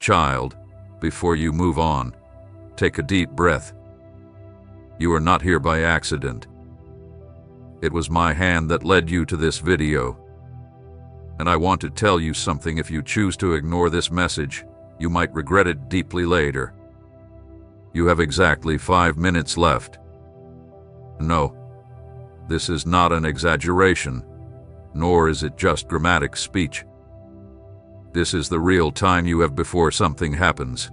Child, before you move on, take a deep breath. You are not here by accident. It was my hand that led you to this video. And I want to tell you something. If you choose to ignore this message, you might regret it deeply later. You have exactly 5 minutes left. No, this is not an exaggeration, nor is it just dramatic speech. This is the real time you have before something happens.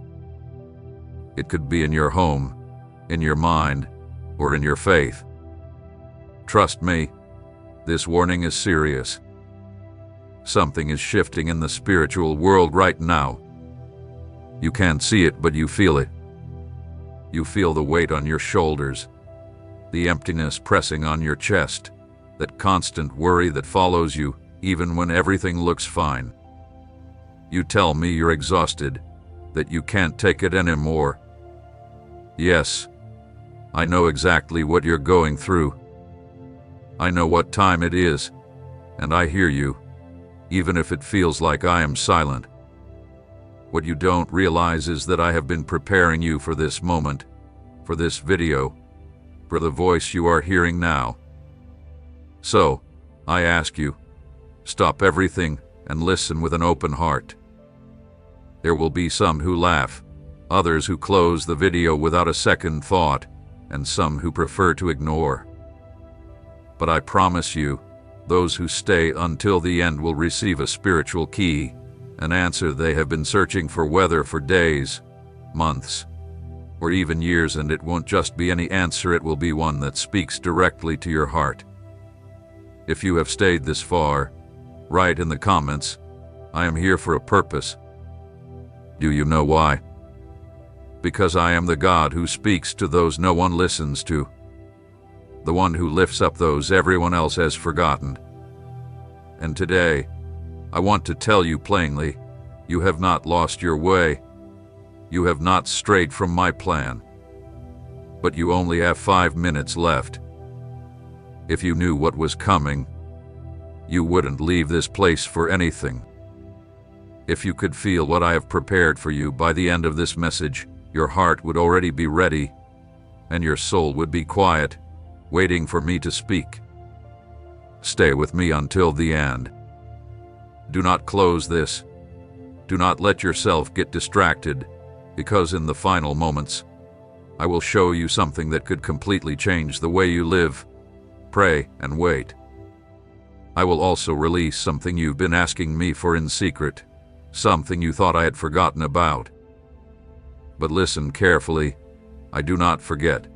It could be in your home, in your mind, or in your faith. Trust me, this warning is serious. Something is shifting in the spiritual world right now. You can't see it, but you feel it. You feel the weight on your shoulders, the emptiness pressing on your chest, that constant worry that follows you even when everything looks fine. You tell me you're exhausted, that you can't take it anymore. Yes, I know exactly what you're going through. I know what time it is, and I hear you, even if it feels like I am silent. What you don't realize is that I have been preparing you for this moment, for this video, for the voice you are hearing now. So, I ask you, stop everything and listen with an open heart. There will be some who laugh, others who close the video without a second thought, and some who prefer to ignore. But I promise you, those who stay until the end will receive a spiritual key, an answer they have been searching for, whether for days, months, or even years. And it won't just be any answer, it will be one that speaks directly to your heart. If you have stayed this far, write in the comments, "I am here for a purpose." Do you know why? Because I am the God who speaks to those no one listens to, the one who lifts up those everyone else has forgotten. And today, I want to tell you plainly, you have not lost your way. You have not strayed from my plan. But you only have 5 minutes left. If you knew what was coming, you wouldn't leave this place for anything. If you could feel what I have prepared for you by the end of this message, your heart would already be ready, and your soul would be quiet, waiting for me to speak. Stay with me until the end. Do not close this. Do not let yourself get distracted, because in the final moments, I will show you something that could completely change the way you live, pray, and wait. I will also release something you've been asking me for in secret, something you thought I had forgotten about. But listen carefully, I do not forget.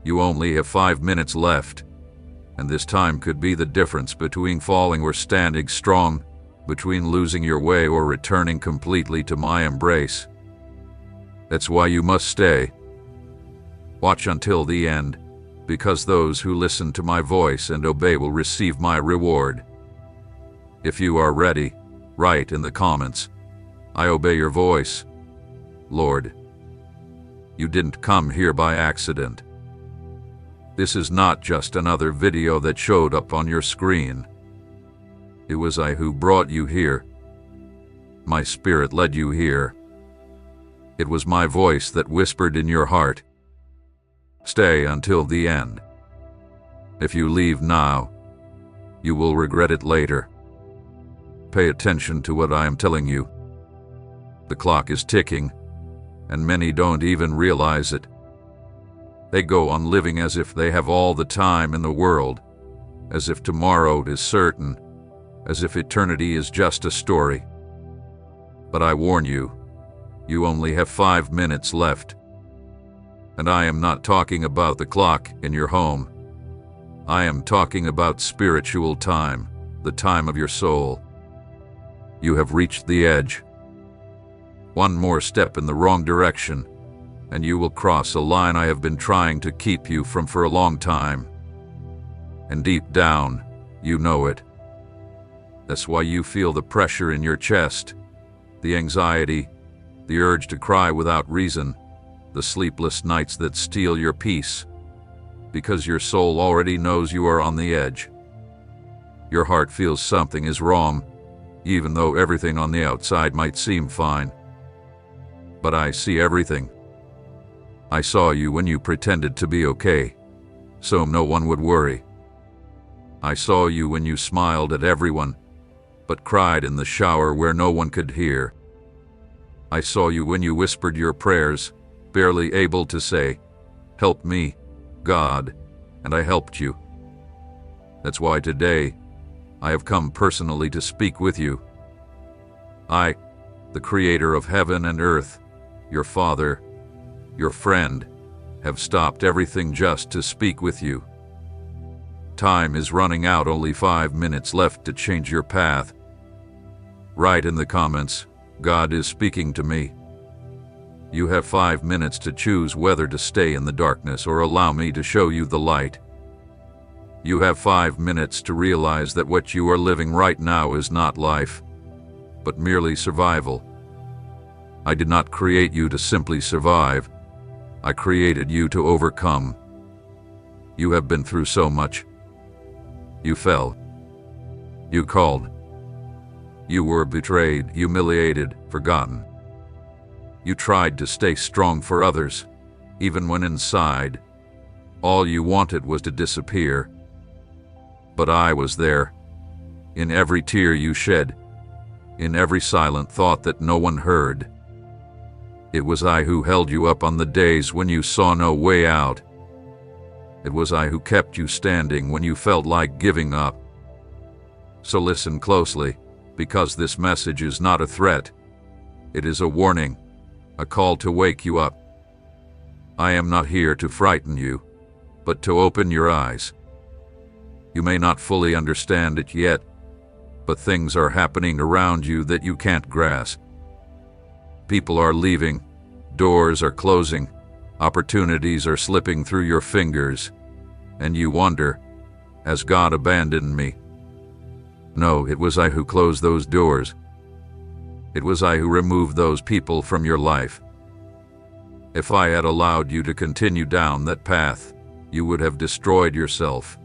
You only have 5 minutes left, and this time could be the difference between falling or standing strong, between losing your way or returning completely to my embrace. That's why you must stay. Watch until the end, because those who listen to my voice and obey will receive my reward. If you are ready, write in the comments, "I obey your voice." Lord, you didn't come here by accident. This is not just another video that showed up on your screen. It was I who brought you here. My spirit led you here. It was my voice that whispered in your heart. Stay until the end. If you leave now, you will regret it later. Pay attention to what I am telling you. The clock is ticking, and many don't even realize it. They go on living as if they have all the time in the world, as if tomorrow is certain, as if eternity is just a story. But I warn you, you only have 5 minutes left. And I am not talking about the clock in your home. I am talking about spiritual time, the time of your soul. You have reached the edge. One more step in the wrong direction, and you will cross a line I have been trying to keep you from for a long time. And deep down, you know it. That's why you feel the pressure in your chest, the anxiety, the urge to cry without reason, the sleepless nights that steal your peace, because your soul already knows you are on the edge. Your heart feels something is wrong, even though everything on the outside might seem fine. but I see everything. I saw you when you pretended to be okay, so no one would worry. I saw you when you smiled at everyone, but cried in the shower where no one could hear. I saw you when you whispered your prayers, barely able to say, "Help me, God," and I helped you. That's why today, I have come personally to speak with you. I, the Creator of heaven and earth, your Father, your friend, have stopped everything just to speak with you. Time is running out, only 5 minutes left to change your path. Write in the comments, "God is speaking to me." You have 5 minutes to choose whether to stay in the darkness or allow me to show you the light. You have 5 minutes to realize that what you are living right now is not life, but merely survival. I did not create you to simply survive. I created you to overcome. You have been through so much. You fell. You called. You were betrayed, humiliated, forgotten. You tried to stay strong for others, even when inside, all you wanted was to disappear. But I was there, in every tear you shed, in every silent thought that no one heard. It was I who held you up on the days when you saw no way out. It was I who kept you standing when you felt like giving up. So listen closely, because this message is not a threat. It is a warning, a call to wake you up. I am not here to frighten you, but to open your eyes. You may not fully understand it yet, but things are happening around you that you can't grasp. People are leaving, doors are closing, opportunities are slipping through your fingers, and you wonder, has God abandoned me? No, it was I who closed those doors. It was I who removed those people from your life. If I had allowed you to continue down that path, you would have destroyed yourself.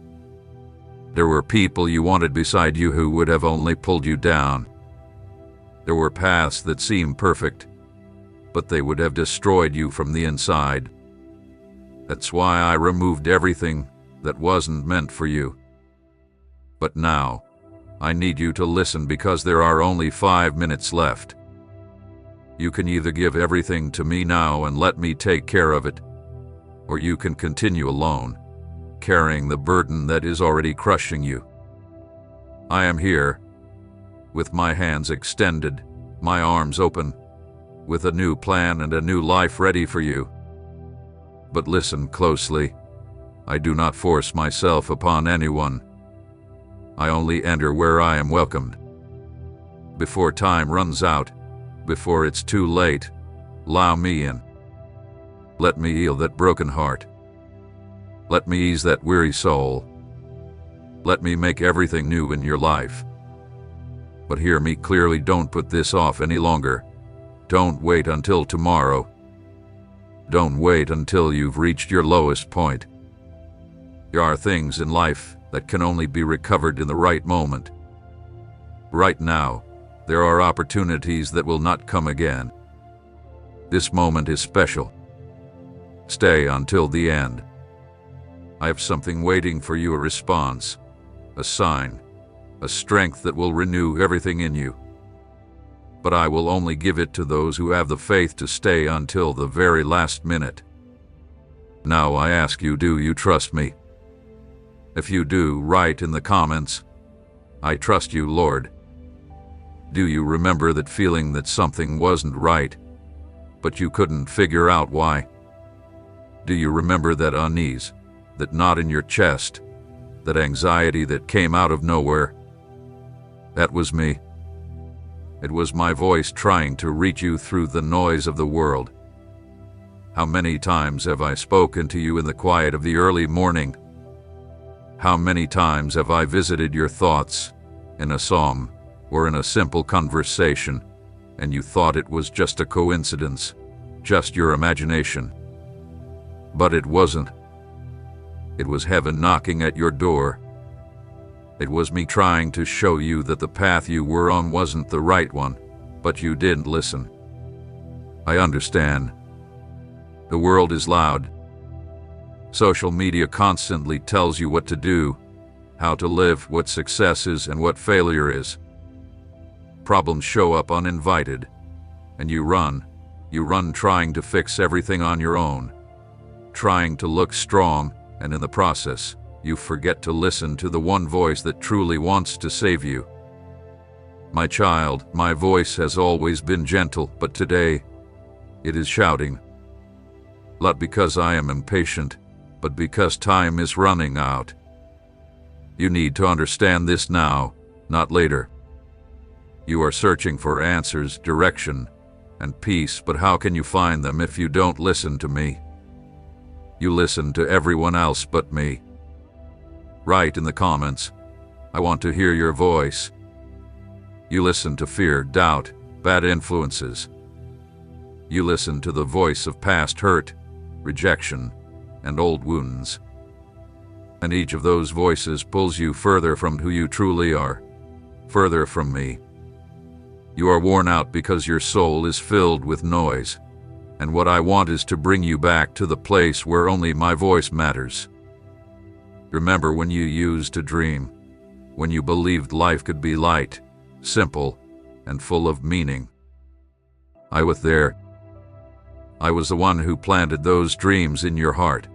There were people you wanted beside you who would have only pulled you down. There were paths that seemed perfect, but they would have destroyed you from the inside. That's why I removed everything that wasn't meant for you. But now, I need you to listen because there are only 5 minutes left. You can either give everything to me now and let me take care of it, or you can continue alone, carrying the burden that is already crushing you. I am here, with my hands extended, my arms open, with a new plan and a new life ready for you. But listen closely. I do not force myself upon anyone. I only enter where I am welcomed. Before time runs out, before it's too late, allow me in. Let me heal that broken heart. Let me ease that weary soul. Let me make everything new in your life. But hear me clearly, don't put this off any longer. Don't wait until tomorrow. Don't wait until you've reached your lowest point. There are things in life that can only be recovered in the right moment. Right now, there are opportunities that will not come again. This moment is special. Stay until the end. I have something waiting for you, a response, a sign, a strength that will renew everything in you. But I will only give it to those who have the faith to stay until the very last minute. Now I ask you, do you trust me? If you do, write in the comments, "I trust you, Lord." Do you remember that feeling that something wasn't right, but you couldn't figure out why? Do you remember that unease, that knot in your chest, that anxiety that came out of nowhere? That was me. It was my voice trying to reach you through the noise of the world. How many times have I spoken to you in the quiet of the early morning? How many times have I visited your thoughts in a psalm or in a simple conversation, and you thought it was just a coincidence, just your imagination? But it wasn't. It was heaven knocking at your door. It was me trying to show you that the path you were on wasn't the right one, but you didn't listen. I understand. The world is loud. Social media constantly tells you what to do, how to live, what success is and what failure is. Problems show up uninvited, and you run trying to fix everything on your own, trying to look strong, and in the process, you forget to listen to the one voice that truly wants to save you. My child, my voice has always been gentle, but today, it is shouting. Not because I am impatient, but because time is running out. You need to understand this now, not later. You are searching for answers, direction, and peace, but how can you find them if you don't listen to me? You listen to everyone else but me. Write in the comments, I want to hear your voice. You listen to fear, doubt, bad influences. You listen to the voice of past hurt, rejection, and old wounds. And each of those voices pulls you further from who you truly are, further from me. You are worn out because your soul is filled with noise, and what I want is to bring you back to the place where only my voice matters. Remember when you used to dream, when you believed life could be light, simple, and full of meaning. I was there. I was the one who planted those dreams in your heart.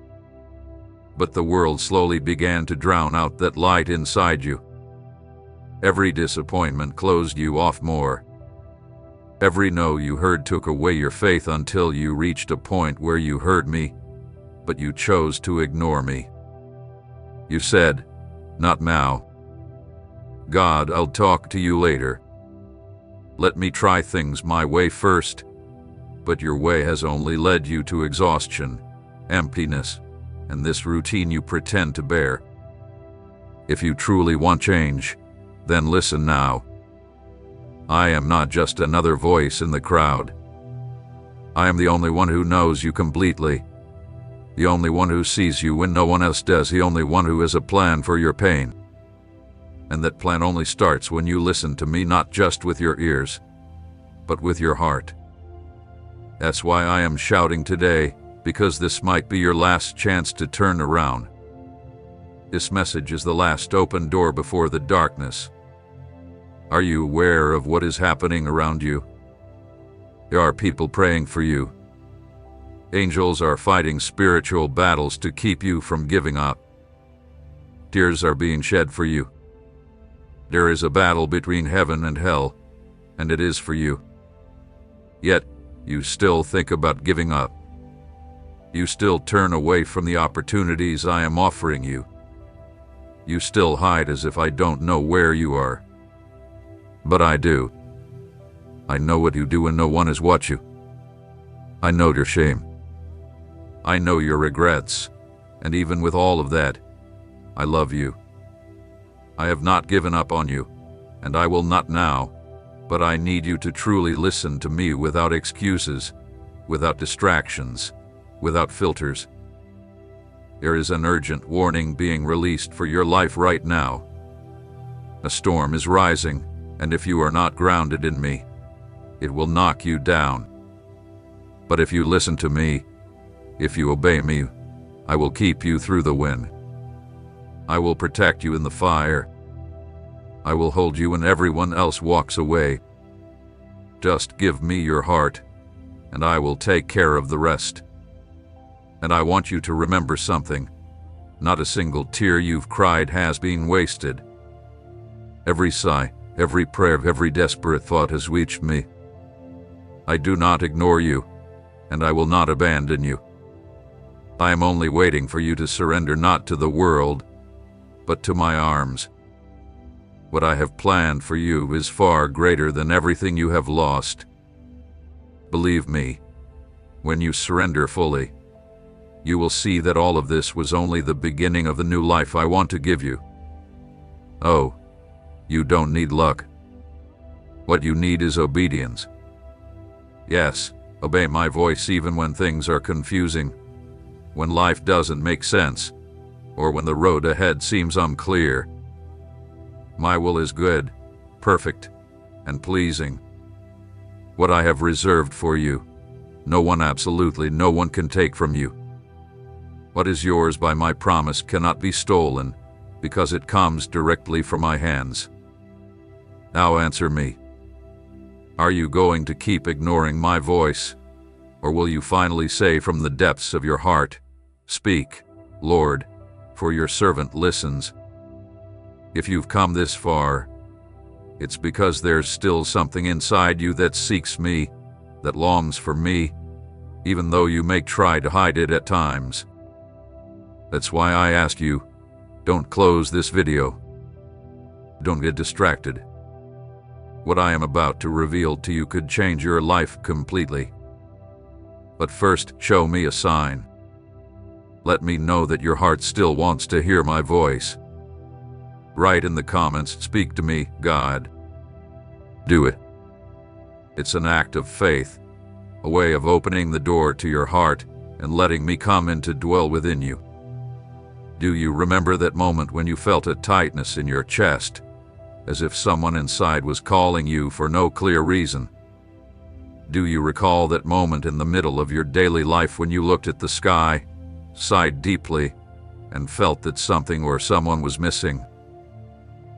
But the world slowly began to drown out that light inside you. Every disappointment closed you off more. Every no you heard took away your faith until you reached a point where you heard me, but you chose to ignore me. You said, not now. God, I'll talk to you later. Let me try things my way first. But your way has only led you to exhaustion, emptiness, and this routine you pretend to bear. If you truly want change, then listen now. I am not just another voice in the crowd. I am the only one who knows you completely. The only one who sees you when no one else does. The only one who has a plan for your pain. And that plan only starts when you listen to me, not just with your ears, but with your heart. That's why I am shouting today, because this might be your last chance to turn around. This message is the last open door before the darkness. Are you aware of what is happening around you? There are people praying for you. Angels are fighting spiritual battles to keep you from giving up. Tears are being shed for you. There is a battle between heaven and hell, and it is for you. Yet, you still think about giving up. You still turn away from the opportunities I am offering you. You still hide as if I don't know where you are. But I do. I know what you do when no one is watching you. I know your shame. I know your regrets, and even with all of that, I love you. I have not given up on you, and I will not now, but I need you to truly listen to me without excuses, without distractions, without filters. There is an urgent warning being released for your life right now. A storm is rising, and if you are not grounded in me, it will knock you down. But if you listen to me, if you obey me, I will keep you through the wind. I will protect you in the fire. I will hold you when everyone else walks away. Just give me your heart, and I will take care of the rest. And I want you to remember something. Not a single tear you've cried has been wasted. Every sigh, every prayer, every desperate thought has reached me. I do not ignore you, and I will not abandon you. I am only waiting for you to surrender not to the world, but to my arms. What I have planned for you is far greater than everything you have lost. Believe me, when you surrender fully, you will see that all of this was only the beginning of the new life I want to give you. Oh, you don't need luck. What you need is obedience. Yes, obey my voice even when things are confusing, when life doesn't make sense, or when the road ahead seems unclear. My will is good, perfect, and pleasing. What I have reserved for you no one, absolutely no one, can take from you. What is yours by my promise cannot be stolen, because it comes directly from my hands. Now answer me. Are you going to keep ignoring my voice, or will you finally say from the depths of your heart, "Speak, Lord, for your servant listens"? If you've come this far, it's because there's still something inside you that seeks me, that longs for me, even though you may try to hide it at times. That's why I ask you, don't close this video. Don't get distracted. What I am about to reveal to you could change your life completely. But first, show me a sign. Let me know that your heart still wants to hear my voice. Write in the comments, "Speak to me, God." Do it. It's an act of faith, a way of opening the door to your heart and letting me come in to dwell within you. Do you remember that moment when you felt a tightness in your chest, as if someone inside was calling you for no clear reason? Do you recall that moment in the middle of your daily life when you looked at the sky, sighed deeply, and felt that something or someone was missing?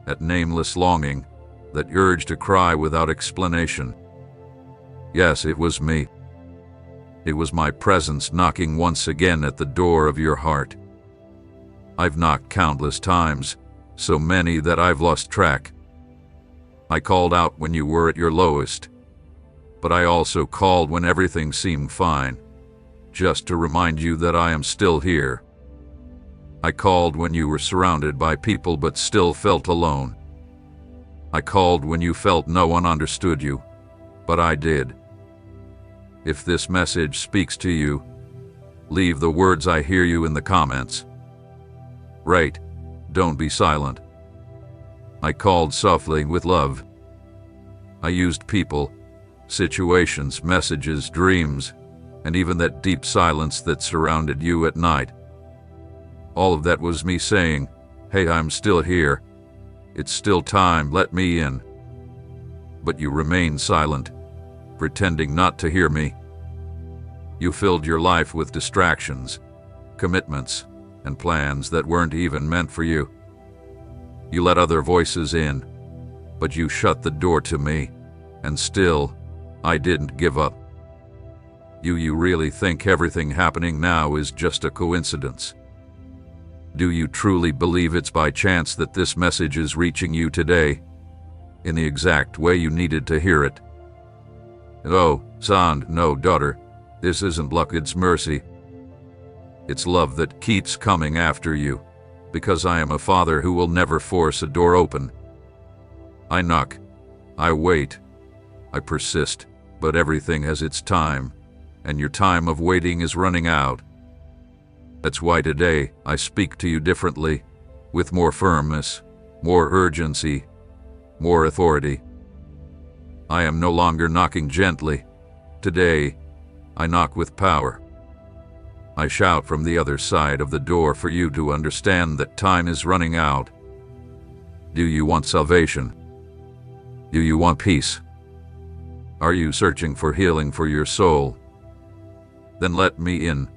That nameless longing, that urge to cry without explanation. Yes, it was me. It was my presence knocking once again at the door of your heart. I've knocked countless times, so many that I've lost track. I called out when you were at your lowest, but I also called when everything seemed fine, just to remind you that I am still here. I called when you were surrounded by people but still felt alone. I called when you felt no one understood you, but I did. If this message speaks to you, leave the words "I hear you" in the comments. Write, "Don't be silent." I called softly with love. I used people, situations, messages, dreams, and even that deep silence that surrounded you at night. All of that was me saying, "Hey, I'm still here. It's still time, let me in." But you remained silent, pretending not to hear me. You filled your life with distractions, commitments, and plans that weren't even meant for you. You let other voices in, but you shut the door to me, and still, I didn't give up. You really think everything happening now is just a coincidence? Do you truly believe it's by chance that this message is reaching you today, in the exact way you needed to hear it? Oh, son, no, daughter, this isn't luck, it's mercy. It's love that keeps coming after you, because I am a father who will never force a door open. I knock, I wait, I persist, but everything has its time, and your time of waiting is running out. That's why today I speak to you differently, with more firmness, more urgency, more authority. I am no longer knocking gently. Today, I knock with power. I shout from the other side of the door for you to understand that time is running out. Do you want salvation? Do you want peace? Are you searching for healing for your soul? Then let me in,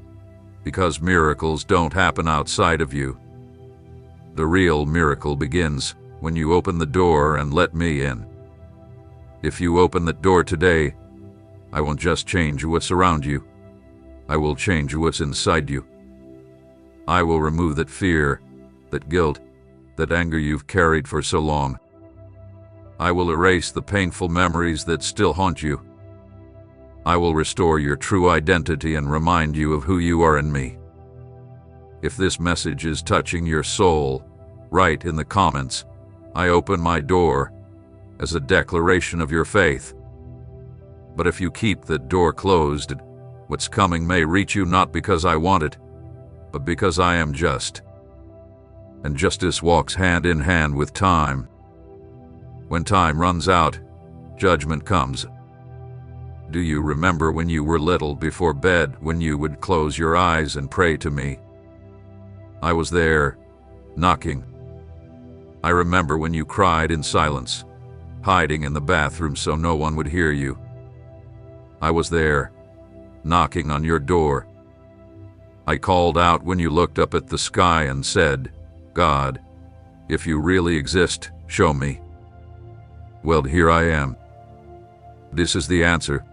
because miracles don't happen outside of you. The real miracle begins when you open the door and let me in. If you open that door today, I won't just change what's around you. I will change what's inside you. I will remove that fear, that guilt, that anger you've carried for so long. I will erase the painful memories that still haunt you. I will restore your true identity and remind you of who you are in me. If this message is touching your soul, write in the comments, "I open my door," as a declaration of your faith. But if you keep the door closed, what's coming may reach you not because I want it, but because I am just. And justice walks hand in hand with time. When time runs out, judgment comes. Do you remember when you were little before bed, when you would close your eyes and pray to me? I was there, knocking. I remember when you cried in silence, hiding in the bathroom so no one would hear you. I was there, knocking on your door. I called out when you looked up at the sky and said, "God, if you really exist, show me." Well, here I am. This is the answer.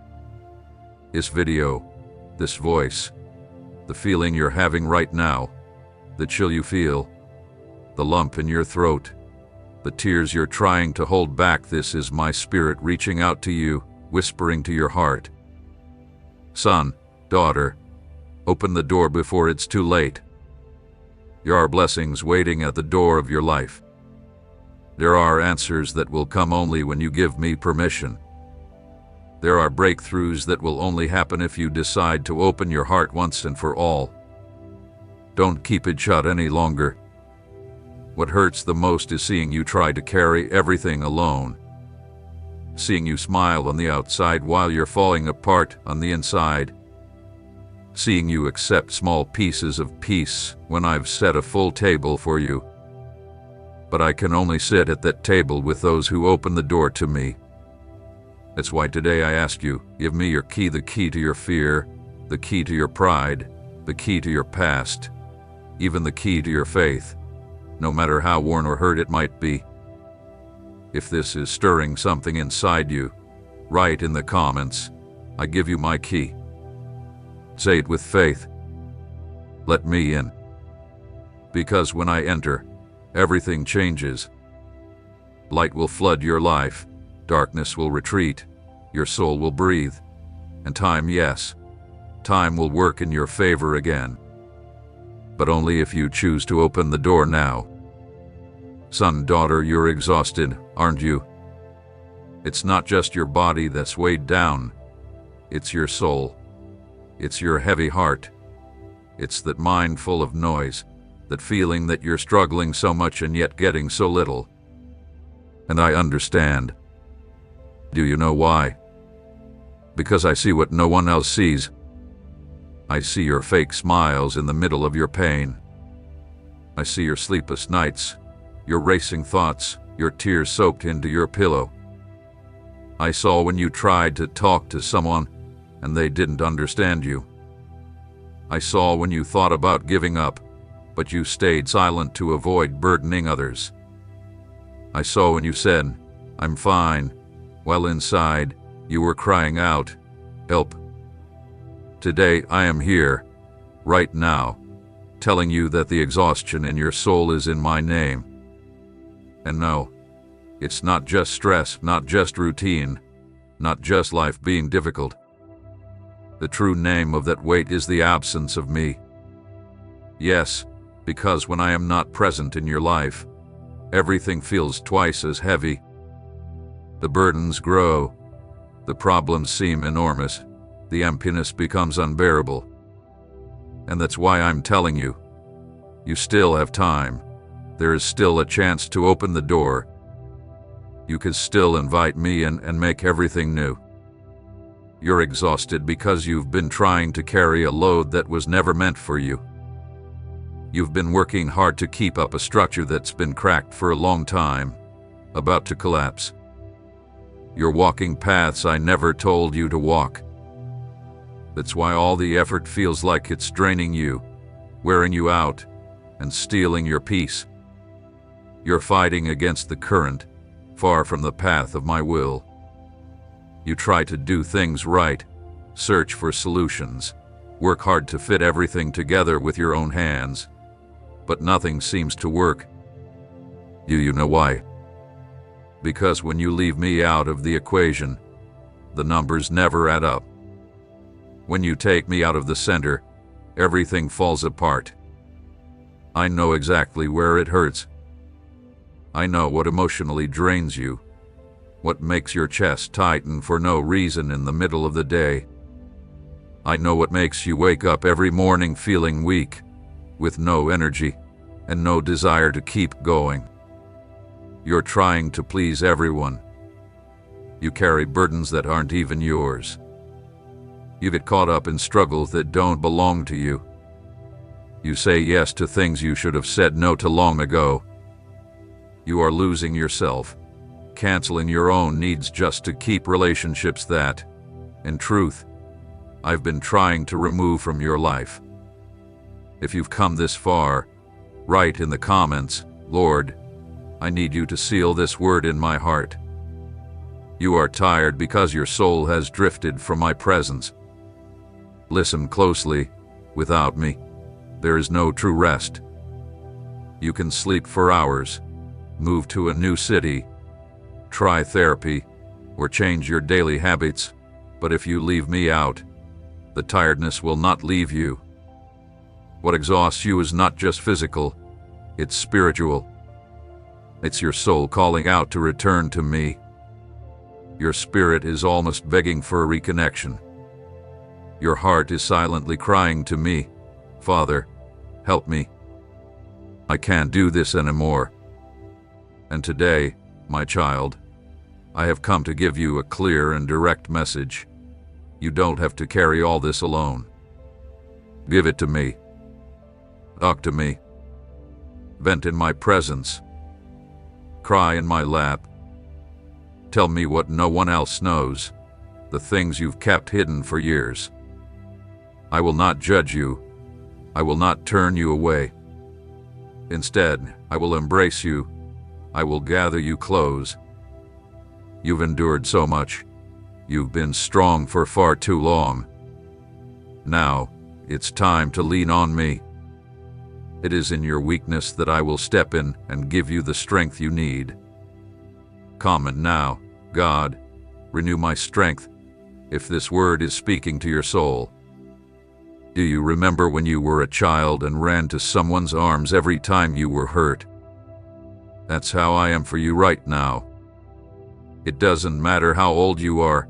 This video, this voice, the feeling you're having right now, the chill you feel, the lump in your throat, the tears you're trying to hold back. This is my spirit reaching out to you, whispering to your heart. Son, daughter, open the door before it's too late. There are blessings waiting at the door of your life. There are answers that will come only when you give me permission. There are breakthroughs that will only happen if you decide to open your heart once and for all. Don't keep it shut any longer. What hurts the most is seeing you try to carry everything alone. Seeing you smile on the outside while you're falling apart on the inside. Seeing you accept small pieces of peace when I've set a full table for you. But I can only sit at that table with those who open the door to me. That's why today I ask you, give me your key, the key to your fear, the key to your pride, the key to your past, even the key to your faith, no matter how worn or hurt it might be. If this is stirring something inside you, write in the comments, "I give you my key." Say it with faith. Let me in. Because when I enter, everything changes. Light will flood your life, darkness will retreat, your soul will breathe, and time, yes, time will work in your favor again. But only if you choose to open the door now. Son, daughter, you're exhausted, aren't you? It's not just your body that's weighed down, it's your soul. It's your heavy heart. It's that mind full of noise, that feeling that you're struggling so much and yet getting so little. And I understand. Do you know why? Because I see what no one else sees. I see your fake smiles in the middle of your pain. I see your sleepless nights, your racing thoughts, your tears soaked into your pillow. I saw when you tried to talk to someone and they didn't understand you. I saw when you thought about giving up, but you stayed silent to avoid burdening others. I saw when you said, "I'm fine," while inside you were crying out, "Help." Today I am here, right now, telling you that the exhaustion in your soul is in my name. And no, it's not just stress, not just routine, not just life being difficult. The true name of that weight is the absence of me. Yes, because when I am not present in your life, everything feels twice as heavy. The burdens grow, the problems seem enormous, the emptiness becomes unbearable. And that's why I'm telling you, you still have time. There is still a chance to open the door. You can still invite me in and make everything new. You're exhausted because you've been trying to carry a load that was never meant for you. You've been working hard to keep up a structure that's been cracked for a long time, about to collapse. You're walking paths I never told you to walk. That's why all the effort feels like it's draining you, wearing you out, and stealing your peace. You're fighting against the current, far from the path of my will. You try to do things right, search for solutions, work hard to fit everything together with your own hands, but nothing seems to work. Do you know why? Because when you leave me out of the equation, the numbers never add up. When you take me out of the center, everything falls apart. I know exactly where it hurts. I know what emotionally drains you, what makes your chest tighten for no reason in the middle of the day. I know what makes you wake up every morning feeling weak, with no energy, and no desire to keep going. You're trying to please everyone. You carry burdens that aren't even yours. You get caught up in struggles that don't belong to you. You say yes to things you should have said no to long ago. You are losing yourself, canceling your own needs just to keep relationships that, in truth, I've been trying to remove from your life. If you've come this far, write in the comments, Lord, I need you to seal this word in my heart. You are tired because your soul has drifted from my presence. Listen closely. Without me, there is no true rest. You can sleep for hours, move to a new city, try therapy, or change your daily habits, but if you leave me out, the tiredness will not leave you. What exhausts you is not just physical, it's spiritual. It's your soul calling out to return to me. Your spirit is almost begging for a reconnection. Your heart is silently crying to me, Father, help me. I can't do this anymore. And today, my child, I have come to give you a clear and direct message. You don't have to carry all this alone. Give it to me. Talk to me. Vent in my presence. Cry in my lap. Tell me what no one else knows, the things you've kept hidden for years. I will not judge you. I will not turn you away. Instead, I will embrace you. I will gather you close. You've endured so much. You've been strong for far too long. Now, it's time to lean on me. It is in your weakness that I will step in and give you the strength you need. Comment now, God, renew my strength, if this word is speaking to your soul. Do you remember when you were a child and ran to someone's arms every time you were hurt? That's how I am for you right now. It doesn't matter how old you are,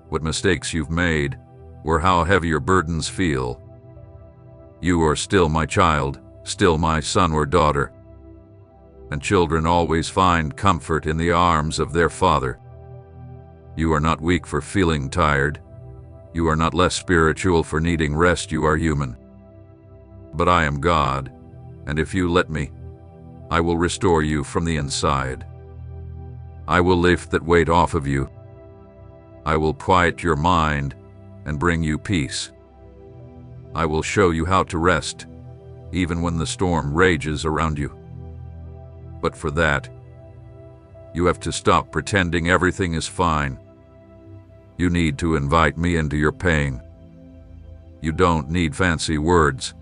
what mistakes you've made, or how heavy your burdens feel. You are still my child, still my son or daughter. And children always find comfort in the arms of their father. You are not weak for feeling tired. You are not less spiritual for needing rest. You are human. But I am God, and if you let me, I will restore you from the inside. I will lift that weight off of you. I will quiet your mind and bring you peace. I will show you how to rest, even when the storm rages around you. But for that, you have to stop pretending everything is fine. You need to invite me into your pain. You don't need fancy words.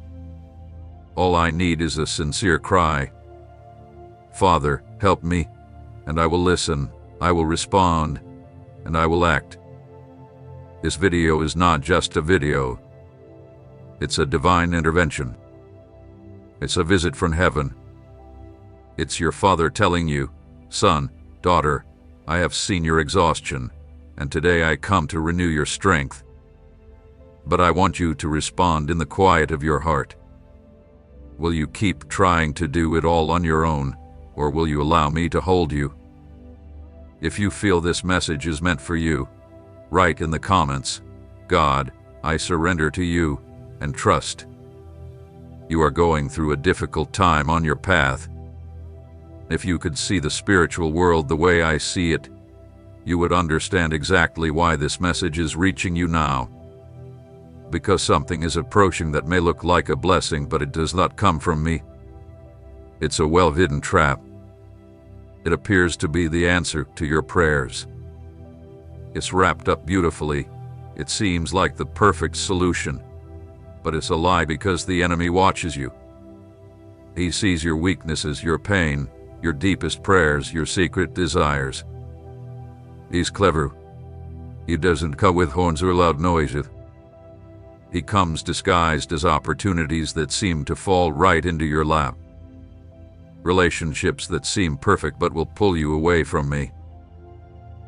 All I need is a sincere cry. Father, help me, and I will listen, I will respond, and I will act. This video is not just a video. It's a divine intervention. It's a visit from heaven. It's your Father telling you, son, daughter, I have seen your exhaustion, and today I come to renew your strength. But I want you to respond in the quiet of your heart. Will you keep trying to do it all on your own, or will you allow me to hold you? If you feel this message is meant for you, write in the comments, God, I surrender to you, and trust. You are going through a difficult time on your path. If you could see the spiritual world the way I see it, you would understand exactly why this message is reaching you now. Because something is approaching that may look like a blessing, but it does not come from me. It's a well-hidden trap. It appears to be the answer to your prayers. It's wrapped up beautifully. It seems like the perfect solution, but it's a lie because the enemy watches you. He sees your weaknesses, your pain, your deepest prayers, your secret desires. He's clever. He doesn't come with horns or loud noises. He comes disguised as opportunities that seem to fall right into your lap. Relationships that seem perfect but will pull you away from me.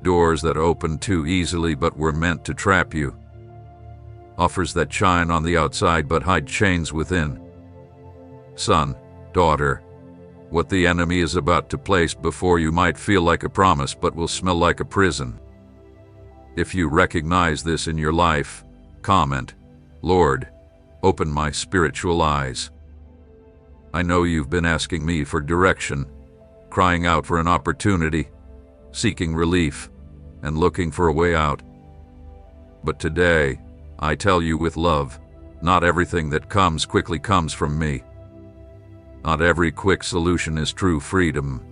Doors that open too easily but were meant to trap you. Offers that shine on the outside but hide chains within. Son, daughter, what the enemy is about to place before you might feel like a promise but will smell like a prison. If you recognize this in your life, comment, Lord, open my spiritual eyes. I know you've been asking me for direction, crying out for an opportunity, seeking relief, and looking for a way out. But today, I tell you with love, not everything that comes quickly comes from me. Not every quick solution is true freedom.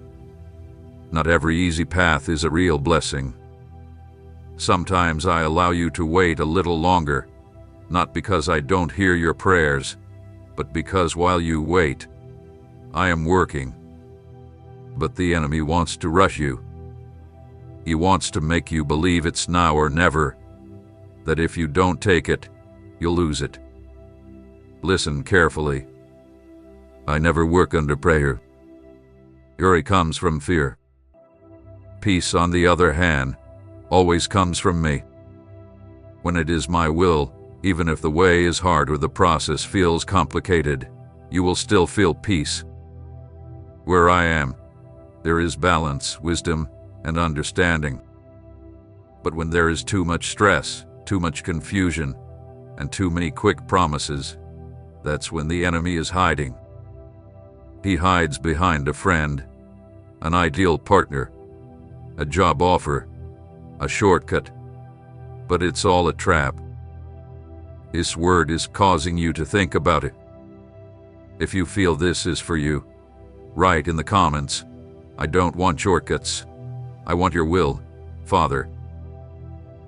Not every easy path is a real blessing. Sometimes I allow you to wait a little longer, not because I don't hear your prayers, but because while you wait, I am working. But the enemy wants to rush you. He wants to make you believe it's now or never, that if you don't take it, you'll lose it. Listen carefully. I never work under prayer. Fury comes from fear. Peace, on the other hand, always comes from me. When it is my will, even if the way is hard or the process feels complicated, you will still feel peace. Where I am, there is balance, wisdom, and understanding. But when there is too much stress, too much confusion, and too many quick promises, that's when the enemy is hiding. He hides behind a friend, an ideal partner, a job offer, a shortcut, but it's all a trap. His word is causing you to think about it. If you feel this is for you, write in the comments, I don't want shortcuts. I want your will, Father.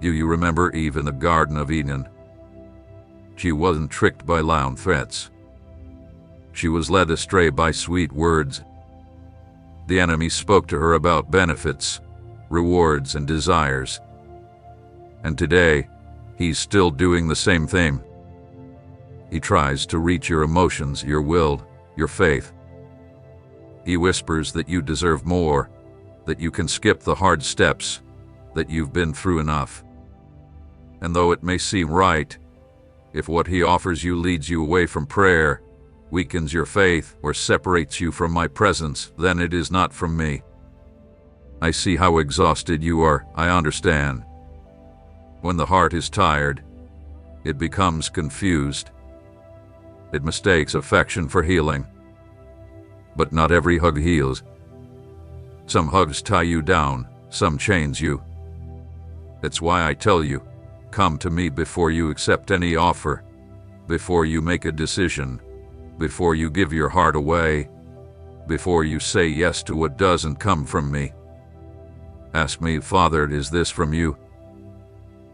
Do you remember Eve in the Garden of Eden? She wasn't tricked by loud threats. She was led astray by sweet words. The enemy spoke to her about benefits, rewards, and desires. And today, he's still doing the same thing. He tries to reach your emotions, your will, your faith. He whispers that you deserve more, that you can skip the hard steps, that you've been through enough. And though it may seem right, if what he offers you leads you away from prayer, weakens your faith, or separates you from my presence, then it is not from me. I see how exhausted you are, I understand. When the heart is tired, it becomes confused. It mistakes affection for healing. But not every hug heals. Some hugs tie you down, some chains you. That's why I tell you, come to me before you accept any offer, before you make a decision, before you give your heart away, before you say yes to what doesn't come from me. Ask me, Father, is this from you?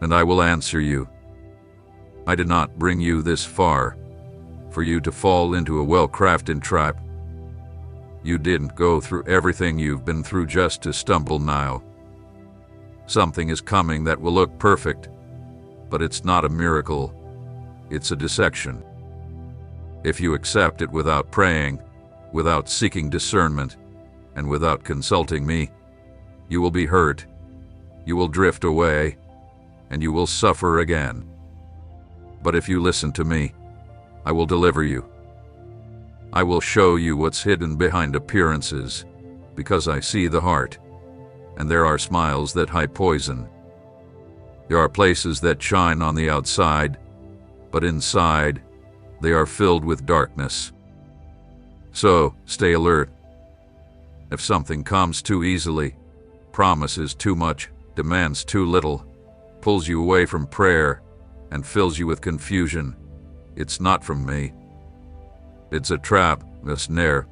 And I will answer you. I did not bring you this far for you to fall into a well-crafted trap. You didn't go through everything you've been through just to stumble now. Something is coming that will look perfect, but it's not a miracle. It's a dissection. If you accept it without praying, without seeking discernment, and without consulting me, you will be hurt, you will drift away, and you will suffer again. But if you listen to me, I will deliver you. I will show you what's hidden behind appearances, because I see the heart, and there are smiles that hide poison. There are places that shine on the outside, but inside, they are filled with darkness. So, stay alert. If something comes too easily, promises too much, demands too little, pulls you away from prayer, and fills you with confusion, it's not from me. It's a trap, a snare,